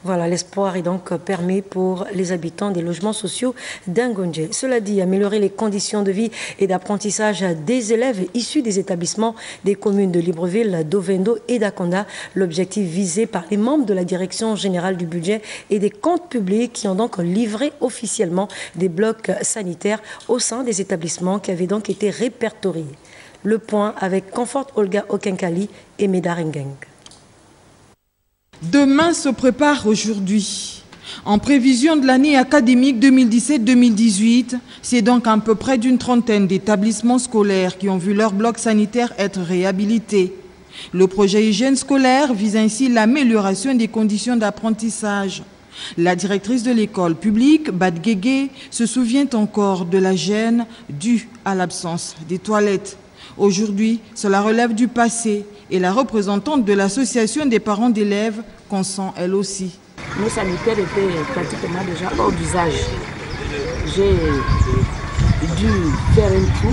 Voilà, l'espoir est donc permis pour les habitants des logements sociaux d'Ngonje. Cela dit, améliorer les conditions de vie et d'apprentissage des élèves issus des établissements des communes de Libreville, d'Ovendo et d'Akonda. L'objectif visé par les membres de la Direction générale du budget et des comptes publics qui ont donc livré officiellement des blocs sanitaires au sein des établissements qui avaient donc été répertoriés. Le point avec Comfort Olga Okenkali et Médard Ngeng. Demain se prépare aujourd'hui. En prévision de l'année académique 2017-2018, c'est donc à peu près d'une trentaine d'établissements scolaires qui ont vu leur bloc sanitaire être réhabilité. Le projet hygiène scolaire vise ainsi l'amélioration des conditions d'apprentissage. La directrice de l'école publique, Bad Guégué, se souvient encore de la gêne due à l'absence des toilettes. Aujourd'hui, cela relève du passé et la représentante de l'association des parents d'élèves consent elle aussi. Nos sanitaires étaient pratiquement déjà hors d'usage. J'ai dû faire un trou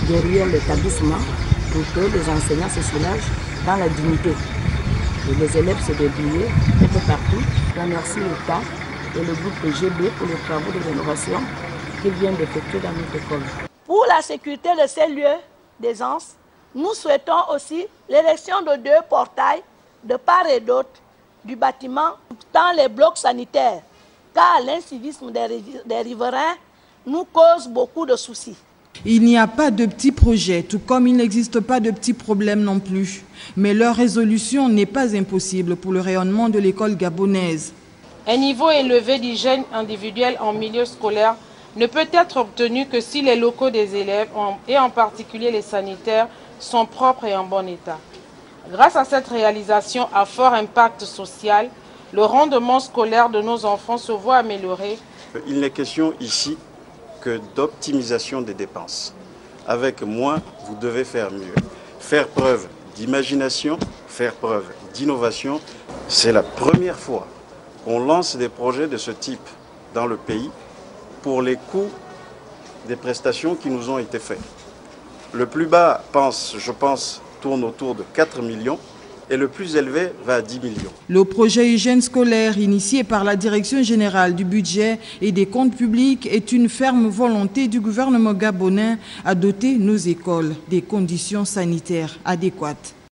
derrière l'établissement pour que les enseignants se soulagent dans la dignité. Et les élèves se débrouillaient un peu partout. Je remercie l'État et le groupe GB pour les travaux de rénovation qu'ils viennent d'effectuer dans notre école. Pour la sécurité de ces lieux d'aisance, nous souhaitons aussi l'érection de 2 portails de part et d'autre du bâtiment dans les blocs sanitaires, car l'incivisme des riverains nous cause beaucoup de soucis. Il n'y a pas de petits projets, tout comme il n'existe pas de petits problèmes non plus. Mais leur résolution n'est pas impossible pour le rayonnement de l'école gabonaise. Un niveau élevé d'hygiène individuelle en milieu scolaire ne peut être obtenu que si les locaux des élèves, et en particulier les sanitaires, sont propres et en bon état. Grâce à cette réalisation à fort impact social, le rendement scolaire de nos enfants se voit amélioré. Il n'est question ici que d'optimisation des dépenses. Avec moins, vous devez faire mieux. Faire preuve d'imagination, faire preuve d'innovation. C'est la première fois qu'on lance des projets de ce type dans le pays pour les coûts des prestations qui nous ont été faites. Le plus bas, je pense, tourne autour de 4 millions et le plus élevé va à 10 millions. Le projet hygiène scolaire initié par la Direction générale du budget et des comptes publics est une ferme volonté du gouvernement gabonais à doter nos écoles des conditions sanitaires adéquates.